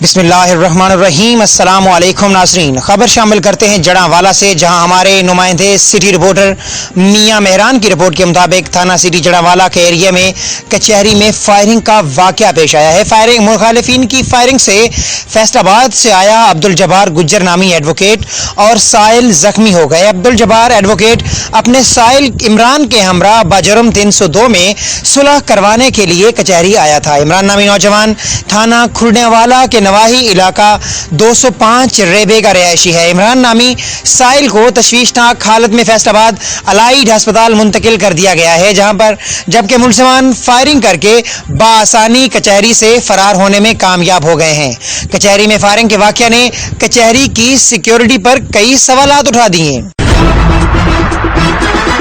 بسم اللہ الرحمن الرحیم۔ السلام علیکم ناظرین، خبر شامل کرتے ہیں جڑانوالہ سے، جہاں ہمارے نمائندے سٹی رپورٹر میاں عمران کی رپورٹ کے مطابق تھانہ سٹی جڑانوالہ کے ایریا میں کچہری میں فائرنگ کا واقعہ پیش آیا ہے۔ مخالفین کی فائرنگ سے فیصل آباد سے آیا عبدالجبار گجرنامی ایڈوکیٹ اور سائل زخمی ہو گئے۔ عبدالجبار ایڈوکیٹ اپنے سائل عمران کے ہمراہ بجرم 302 میں صلح کروانے کے لیے کچہری آیا تھا۔ عمران نامی نوجوان تھانہ کھرڑیانوالہ کے نواحی علاقہ 205 ریبے کا رہائشی ہے۔ عمران نامی سائل کو تشویشناک حالت میں فیصل آباد الائیڈ ہسپتال منتقل کر دیا گیا ہے، جبکہ ملزمان فائرنگ کر کے بآسانی کچہری سے فرار ہونے میں کامیاب ہو گئے ہیں۔ کچہری میں فائرنگ کے واقعہ نے کچہری کی سیکیورٹی پر کئی سوالات اٹھا دیے ہیں۔